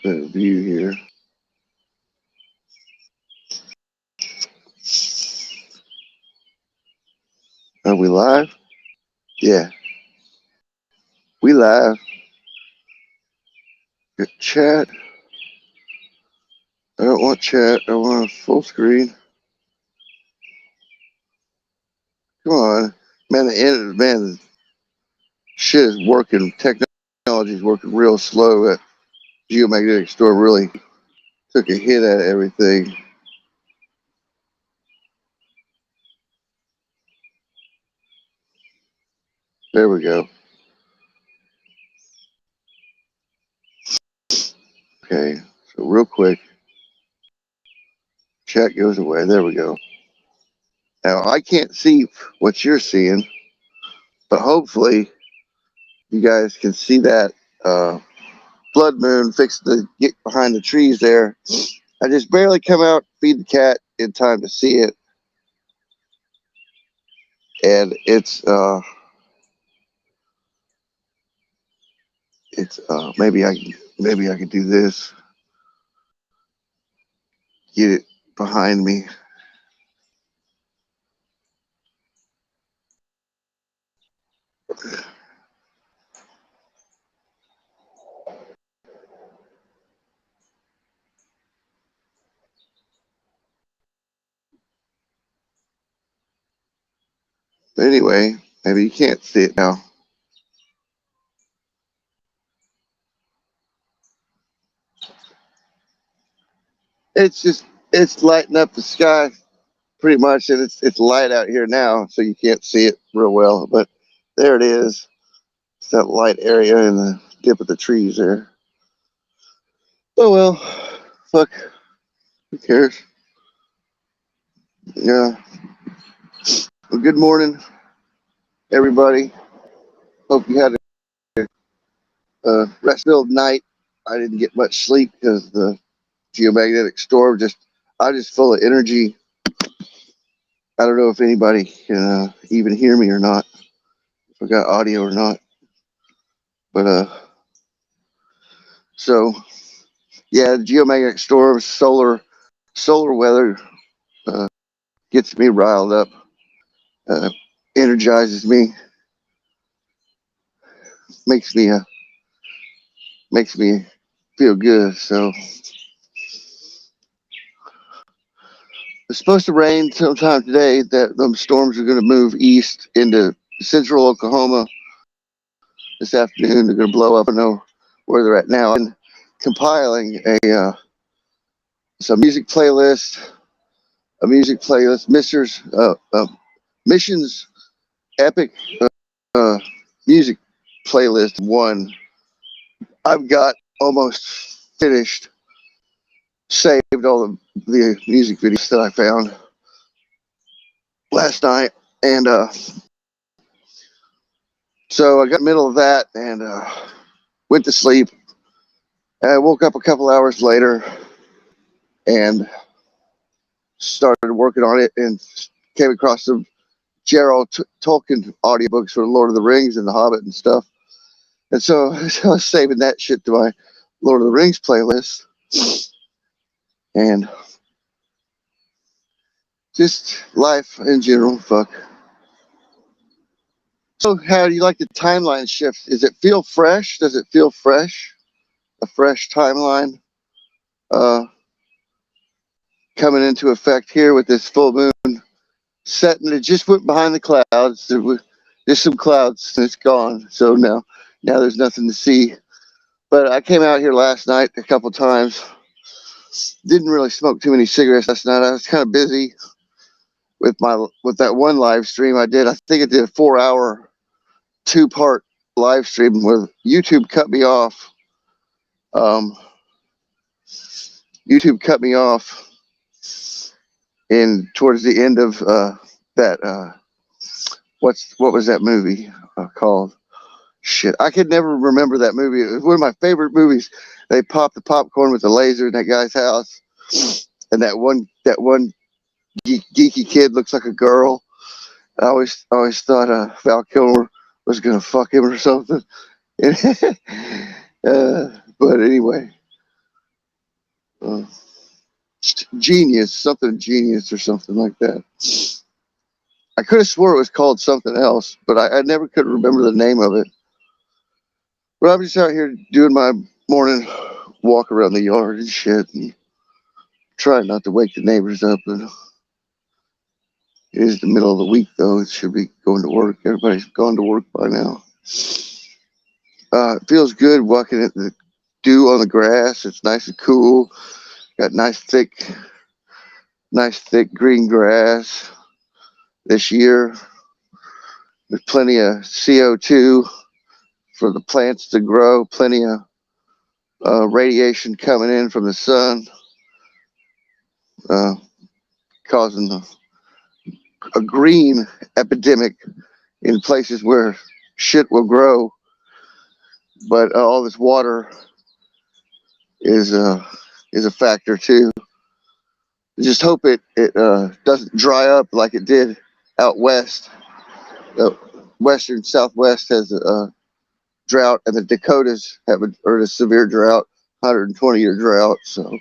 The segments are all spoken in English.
the view here. Are we live? Yeah, we live. Good chat. I don't want chat. I want a full screen. Come on, man. The shit is working. Technology is working real slow. That geomagnetic storm really took a hit at everything. There we go. Okay, so real quick, chat goes away. There we go. Now I can't see what you're seeing, but hopefully you guys can see that blood moon fixed to get behind the trees there. I just barely come out, feed the cat in time to see it, and it's maybe I can do this, get it behind me. But anyway, maybe you can't see it now. It's lighting up the sky pretty much, and it's light out here now, so you can't see it real well. But there it is. It's that light area in the dip of the trees there. Oh well, fuck. Who cares? Yeah. Well, good morning, everybody. Hope you had a rest-filled night. I didn't get much sleep because the geomagnetic storm I just full of energy. I don't know if anybody can even hear me or not, if I got audio or not. But so yeah, the geomagnetic storm, solar weather gets me riled up, energizes me, makes me feel good. So it's supposed to rain sometime today. That them storms are going to move east into central Oklahoma this afternoon. They're going to blow up. I know where they're at now. And compiling some music playlist, Mission's epic music playlist. One I've got almost finished. Saved all the music videos that I found last night, and so I got in the middle of that and went to sleep. I woke up a couple hours later and started working on it, and came across some Gerald Tolkien audiobooks for Lord of the Rings and The Hobbit and stuff. And so I was saving that shit to my Lord of the Rings playlist, and just life in general. Fuck. So how do you like the timeline shift? Does it feel fresh? Does it feel fresh? A fresh timeline coming into effect here with this full moon setting. It just went behind the clouds. There's some clouds and it's gone. So now there's nothing to see. But I came out here last night a couple times. Didn't really smoke too many cigarettes last night. I was kind of busy with that one live stream I did. I think I did a 4-hour, 2-part live stream where YouTube cut me off. YouTube cut me off towards the end of that. What was that movie called? Shit, I could never remember that movie. It was one of my favorite movies. They popped the popcorn with the laser in that guy's house, and that one geeky kid looks like a girl. I always thought Val Kilmer was gonna fuck him or something. But anyway, Genius, something genius or something like that. I could have swore it was called something else, but I never could remember the name of it. But I'm just out here doing my morning walk around the yard and shit, and trying not to wake the neighbors up. And it is the middle of the week, though. It should be going to work. Everybody's gone to work by now. It feels good walking at the dew on the grass. It's nice and cool. Got nice thick green grass this year. There's plenty of CO2 for the plants to grow. Plenty of radiation coming in from the sun, causing a green epidemic in places where shit will grow. But all this water is a factor too. Just hope it doesn't dry up like it did out west. The western Southwest has a drought, and the Dakotas have a severe drought, 120-year drought. So,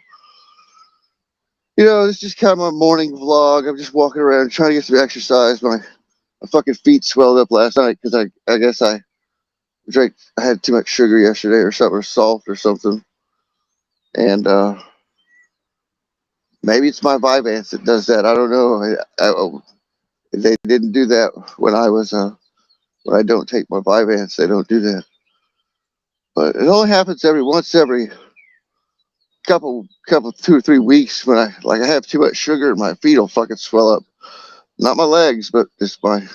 it's just kind of my morning vlog. I'm just walking around trying to get some exercise. My fucking feet swelled up last night because I guess I had too much sugar yesterday or something, or salt or something. And maybe it's my Vyvanse that does that. I don't know. They didn't do that when I don't take my Vyvanse. They don't do that. But it only happens every couple 2 or 3 weeks when I have too much sugar and my feet will fucking swell up. Not my legs, but just my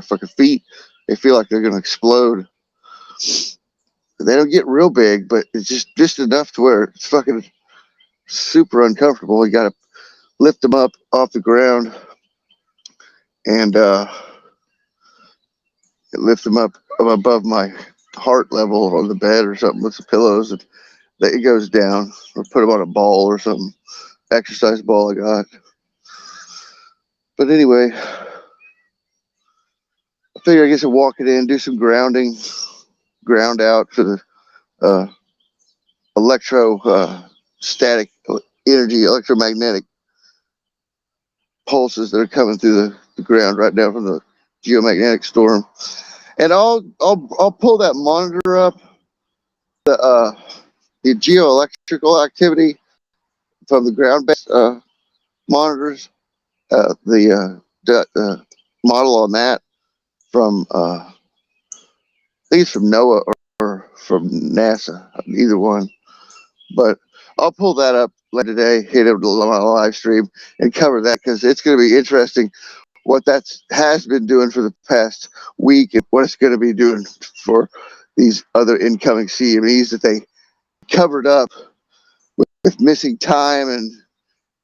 fucking feet. They feel like they're gonna explode. They don't get real big, but it's just enough to where it's fucking super uncomfortable. You gotta lift them up off the ground and lift them up above my heart level on the bed or something with some pillows, and it goes down, or put them on a ball or something, exercise ball I got. But anyway, I figure I guess I'll walk it in, do some grounding, ground out for the electrostatic energy, electromagnetic pulses that are coming through the ground right now from the geomagnetic storm. And I'll pull that monitor up, the geoelectrical activity from the ground-based monitors, the model on that from I think it's from NOAA or from NASA, either one. But I'll pull that up later today, hit it on my live stream, and cover that, because it's going to be interesting what that has been doing for the past week and what it's going to be doing for these other incoming CMEs that they covered up with missing time,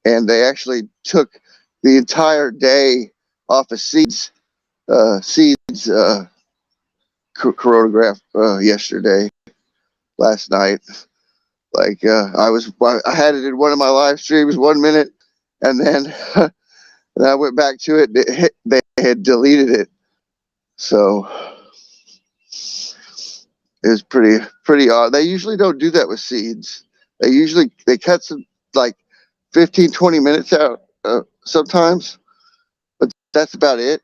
and they actually took the entire day off of SEED's coronagraph last night. Like I had it in one of my live streams 1 minute, and then and I went back to it. They had deleted it, so it was pretty odd. They usually don't do that with SEEDs. They cut some like 15-20 minutes out sometimes, but that's about it.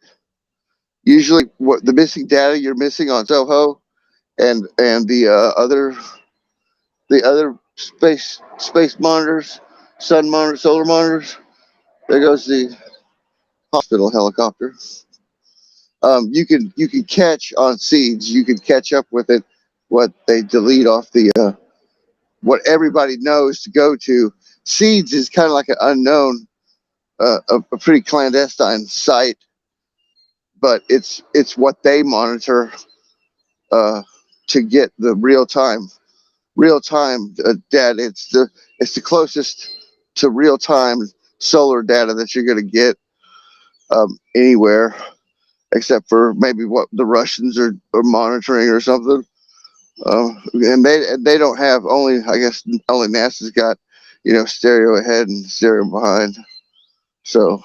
Usually, what the missing data you're missing on Zoho and the other space monitors, sun monitors, solar monitors. There goes the hospital helicopter. You can catch on SEEDs. You can catch up with it. What they delete off the what everybody knows to go to. SEEDs is kind of like an unknown, a pretty clandestine site, but it's what they monitor to get the real time data. It's the closest to real time solar data that you're going to get anywhere, except for maybe what the Russians are monitoring or something. And they don't have, only NASA's got, stereo ahead and stereo behind. So,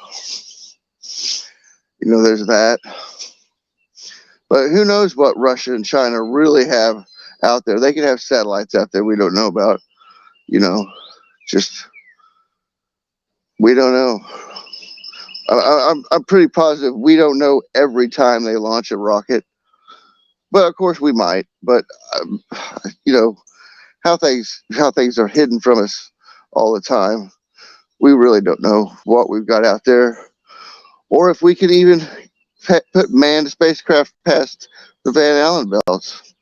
there's that. But who knows what Russia and China really have out there? They could have satellites out there we don't know about, Just, we don't know. I'm pretty positive we don't know every time they launch a rocket, but of course we might. But you know how things are hidden from us all the time. We really don't know what we've got out there, or if we can even put manned spacecraft past the Van Allen belts,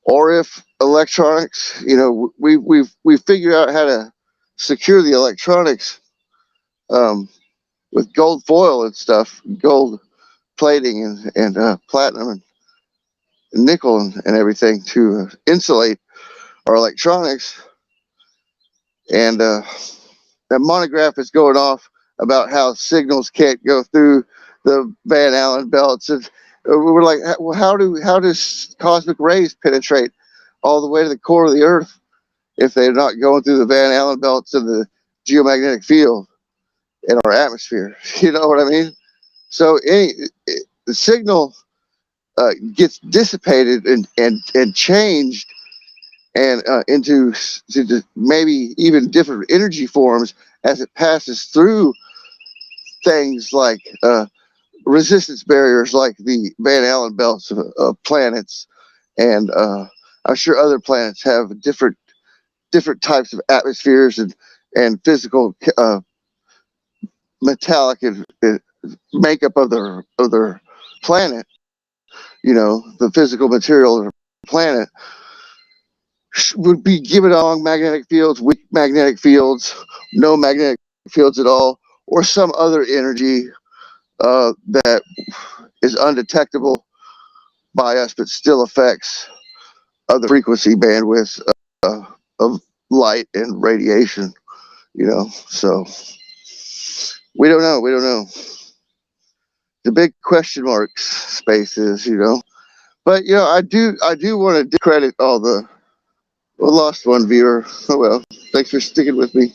or if electronics. You know, we've figured out how to secure the electronics with gold foil and stuff, gold plating and platinum and nickel and everything to insulate our electronics. And that monograph is going off about how signals can't go through the Van Allen belts, and we're like, well, how does cosmic rays penetrate all the way to the core of the Earth if they're not going through the Van Allen belts of the geomagnetic field in our atmosphere? You know what I mean? So the signal gets dissipated and changed and into maybe even different energy forms as it passes through things like resistance barriers like the Van Allen belts of planets, and I'm sure other planets have different types of atmospheres and physical metallic and makeup of their planet. You know, the physical material of the planet would be given along magnetic fields, weak magnetic fields, no magnetic fields at all, or some other energy that is undetectable by us but still affects other frequency bandwidths of light and radiation. You know, so we don't know. The big question marks space is, you know. But you know, I do want to discredit all the. We lost one viewer. Oh well, thanks for sticking with me.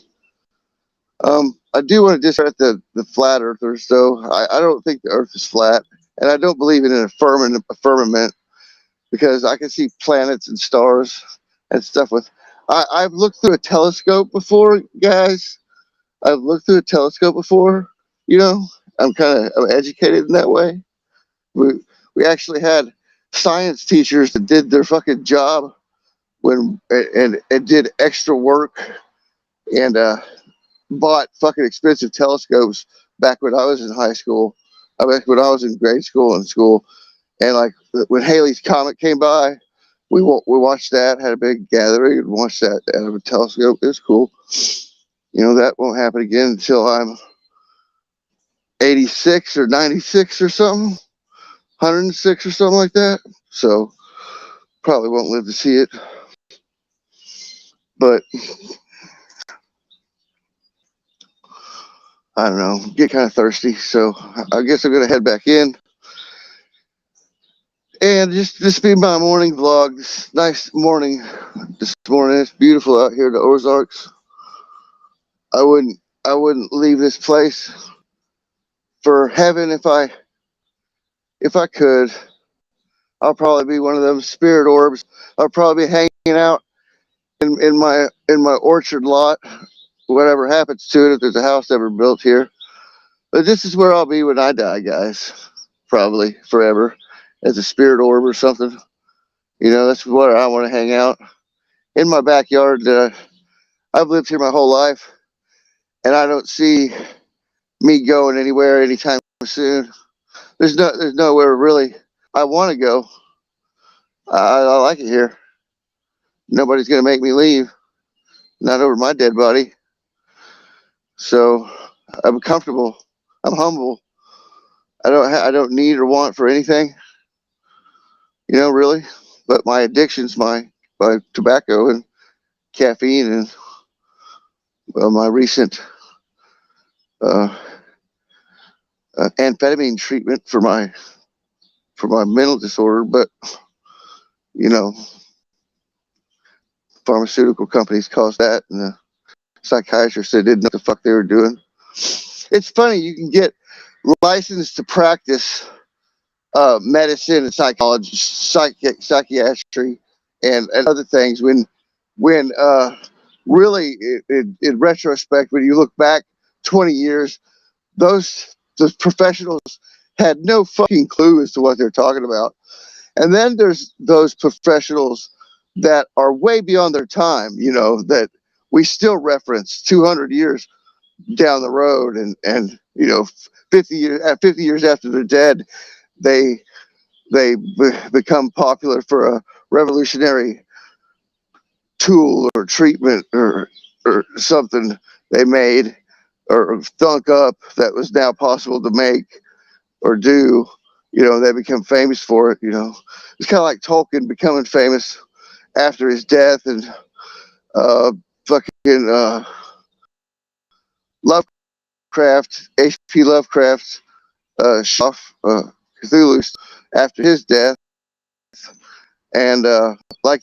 I do want to discredit the flat earthers, though. I don't think the Earth is flat, and I don't believe in a firmament, because I can see planets and stars and stuff with. I've looked through a telescope before, guys. I've looked through a telescope before. You know, I'm educated in that way. We actually had science teachers that did their fucking job and did extra work and bought fucking expensive telescopes back when I was in high school. When I was in grade school and school, and like when Halley's Comet came by, we watched that. Had a big gathering and watched that out of a telescope. It was cool. You know, that won't happen again until I'm 86 or 96 or something, 106 or something like that. So probably won't live to see it. But I don't know, get kind of thirsty, so I guess I'm gonna head back in and just be my morning vlog. This nice morning this morning. It's beautiful out here in the Ozarks. I wouldn't leave this place for heaven if I could. I'll probably be one of them spirit orbs. I'll probably be hanging out in my orchard lot, whatever happens to it, if there's a house ever built here. But this is where I'll be when I die, guys. Probably forever, as a spirit orb or something. You know, that's where I want to hang out, in my backyard. I've lived here my whole life, and I don't see me going anywhere anytime soon. There's nowhere really I want to go. I like it here. Nobody's gonna make me leave. Not over my dead body. So I'm comfortable. I'm humble. I don't need or want for anything. You know, really. But my addiction's my tobacco and caffeine and my recent amphetamine treatment for my mental disorder. But you know, pharmaceutical companies caused that, and the psychiatrists, they didn't know what the fuck they were doing. It's funny, you can get licensed to practice medicine and psychology, psychiatry, and other things when really, in retrospect, when you look back 20 years, those professionals had no fucking clue as to what they're talking about. And then there's those professionals that are way beyond their time, you know, that we still reference 200 years down the road, and you know, 50 years after they're dead, they become popular for a revolutionary tool or treatment or something they made or thunk up that was now possible to make or do. You know, they become famous for it. You know, it's kind of like Tolkien becoming famous after his death, and fucking Lovecraft, H.P. Lovecraft, Cthulhu after his death, and like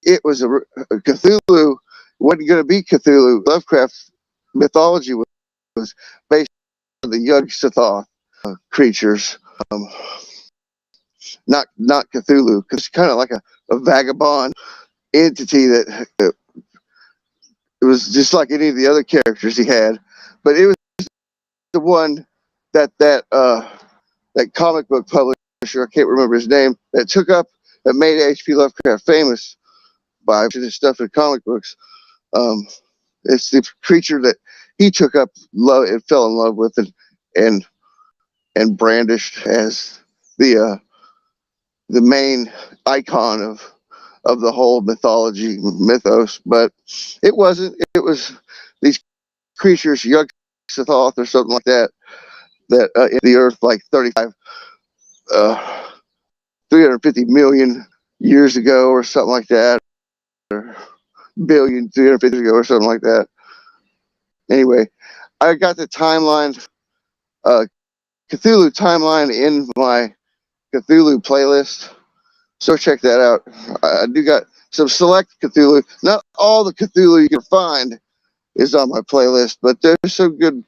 it was a Cthulhu wasn't going to be Cthulhu. Lovecraft's mythology was based on the µ creatures, not Cthulhu, because it's kind of like a vagabond entity that it was just like any of the other characters he had, but it was the one that comic book publisher, I can't remember his name, that made H.P. Lovecraft famous by his stuff in comic books. It's the creature that he took up and fell in love with, and brandished as the main icon of the whole mythos. But it wasn't. It was these creatures, µ or something like that in the earth like 350 million years ago or something like that, or 350 ago or something like that. Anyway, I got the timeline, Cthulhu timeline in my Cthulhu playlist, so check that out. I do got some select Cthulhu. Not all the Cthulhu you can find is on my playlist, but there's some good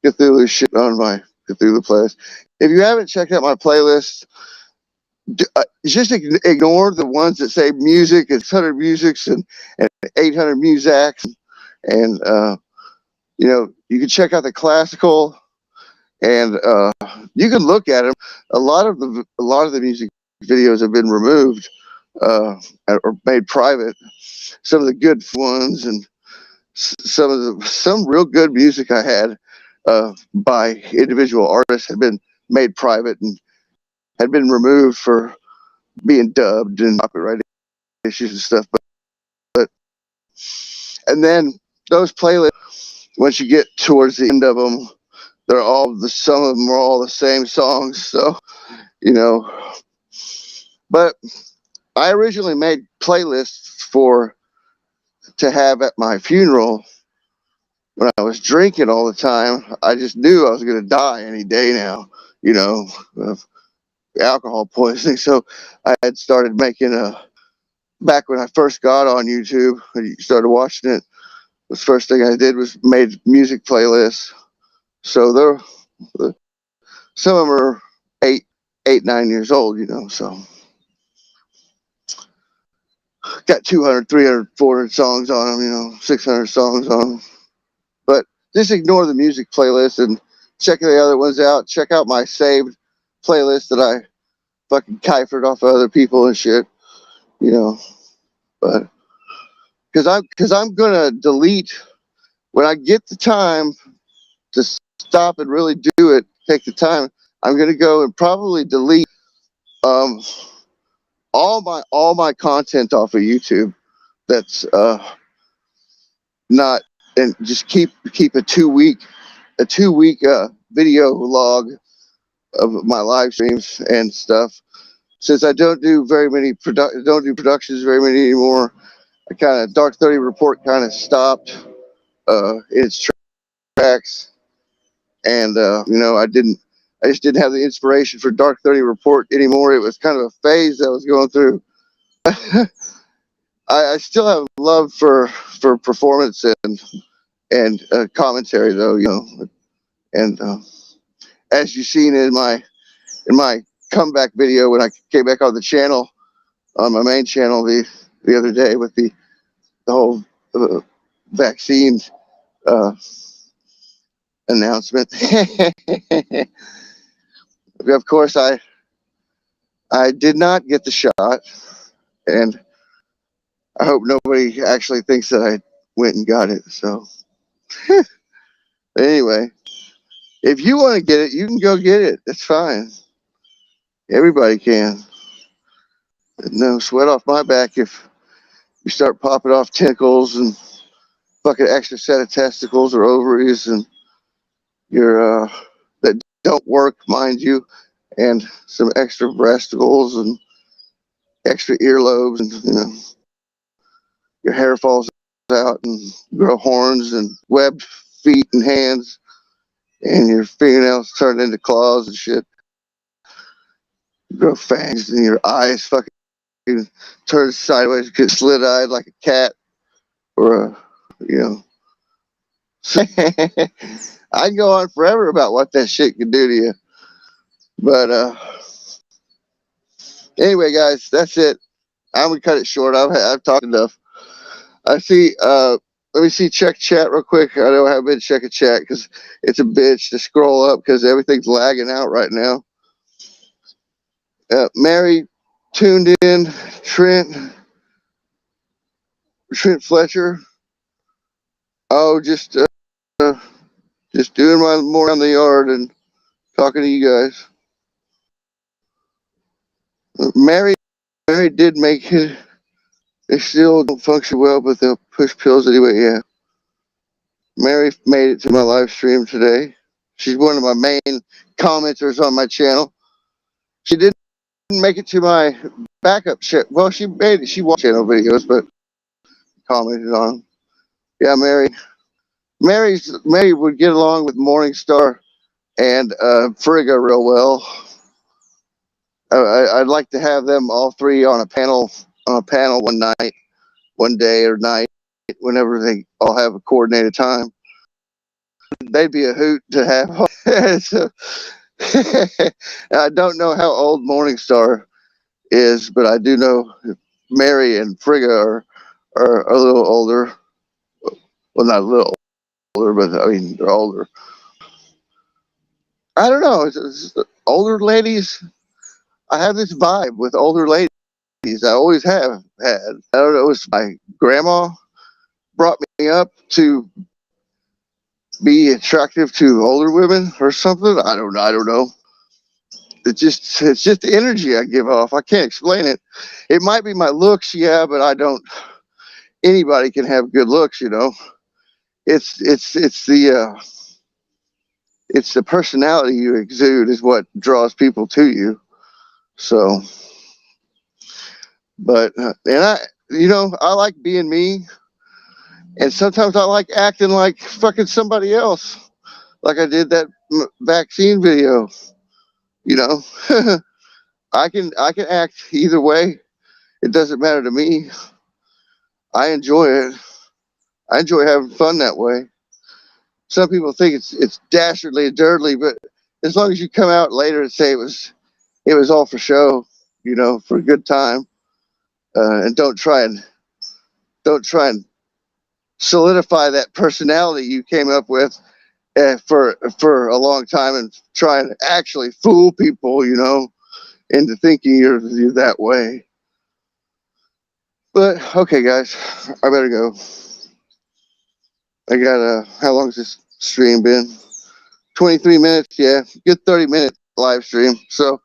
Cthulhu shit on my Cthulhu playlist. If you haven't checked out my playlist, just ignore the ones that say music and 100 musics and 800 musics, and you know, you can check out the classical, and you can look at them. A lot of the music videos have been removed or made private. Some of the good ones, and some real good music I had by individual artists had been made private and had been removed for being dubbed and copyright issues and stuff. But and then those playlists, once you get towards the end of them, some of them are all the same songs. So, you know, but I originally made playlists to have at my funeral when I was drinking all the time. I just knew I was going to die any day now, you know, of alcohol poisoning. So I had started making back when I first got on YouTube and started watching it, the first thing I did was made music playlists. So some of them are 9 years old, you know, so got 200, 300, 400 songs on them, you know, 600 songs on them. But just ignore the music playlist and check the other ones out. Check out my saved playlist that I fucking kiefered off of other people and shit, you know. But because I'm gonna delete when I get the time to stop and really do it, take the time, I'm gonna go and probably delete all my content off of YouTube that's not, and just keep a 2 week video log of my live streams and stuff. Since I don't do productions very many anymore, I kind of Dark30 Report kind of stopped its tracks, and you know, I just didn't have the inspiration for Dark30 Report anymore. It was kind of a phase that I was going through. I still have love for performance and commentary, though, you know. And as you've seen in my comeback video when I came back on the channel, on my main channel the other day, with the whole vaccine announcement. Of course, I did not get the shot, and I hope nobody actually thinks that I went and got it. So anyway, if you want to get it, you can go get it. That's fine. Everybody can. No sweat off my back if you start popping off tentacles and fucking extra set of testicles or ovaries and your that don't work, mind you, and some extra breasticles and extra earlobes, and your hair falls out and you grow horns and webbed feet and hands, and your fingernails turn into claws and shit. You grow fangs and your eyes fucking turn sideways, get slit-eyed like a cat or a, I can go on forever about what that shit can do to you. But anyway, guys, that's it. I'm gonna cut it short. I've talked enough. I see. Let me see. Check chat real quick. I know I haven't been checking chat because it's a bitch to scroll up because everything's lagging out right now. Mary tuned in. Trent Fletcher. Oh, just doing my more around the yard and talking to you guys. Mary did make it. They still don't function well, but they'll push pills anyway. Yeah. Mary made it to my live stream today. She's one of my main commenters on my channel. She didn't make it to my backup shit. Well, she made it. She watched channel videos, but commented on them. Yeah, Mary would get along with Morningstar and Frigga real well. I'd like to have them all three on a panel one night, one day or night, whenever they all have a coordinated time. They'd be a hoot to have. So, I don't know how old Morningstar is, but I do know Mary and Frigga are a little older. Well, not a little older, but I mean they're older. I don't know. It's older ladies. I have this vibe with older ladies. I always have had. I don't know. It was my grandma brought me up to be attractive to older women or something. I don't know. It's just the energy I give off. I can't explain it. It might be my looks, yeah, but I don't. Anybody can have good looks, It's the personality you exude is what draws people to you. So, but and I like being me, and sometimes I like acting like fucking somebody else, like I did that vaccine video. I can act either way. It doesn't matter to me. I enjoy it. I enjoy having fun that way. Some people think it's dastardly and dirty, but as long as you come out later and say it was all for show, for a good time, and don't try and solidify that personality you came up with for a long time and try and actually fool people, into thinking you're that way. But okay, guys, I better go. I got how long has this stream been? 23 minutes, yeah, good 30-minute live stream. So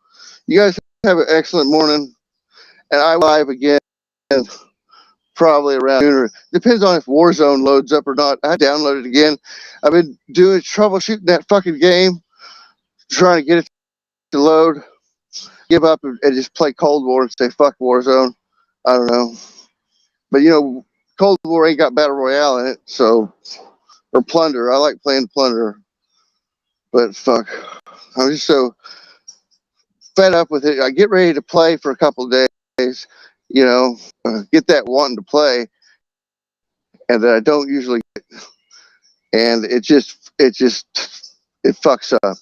you guys have an excellent morning, and I will live again probably around noon, or depends on if Warzone loads up or not. I download it again. I've been doing troubleshooting that fucking game, trying to get it to load. Give up and just play Cold War and say fuck Warzone. I don't know, but Cold War ain't got Battle Royale in it, so, or Plunder. I like playing Plunder, but fuck, I'm just so fed up with it. I get ready to play for a couple of days, get that wanting to play, and that I don't usually get, and it fucks up.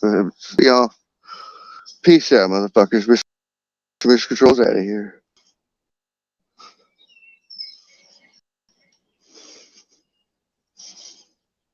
Peace out, motherfuckers. Mr. Control's out of here.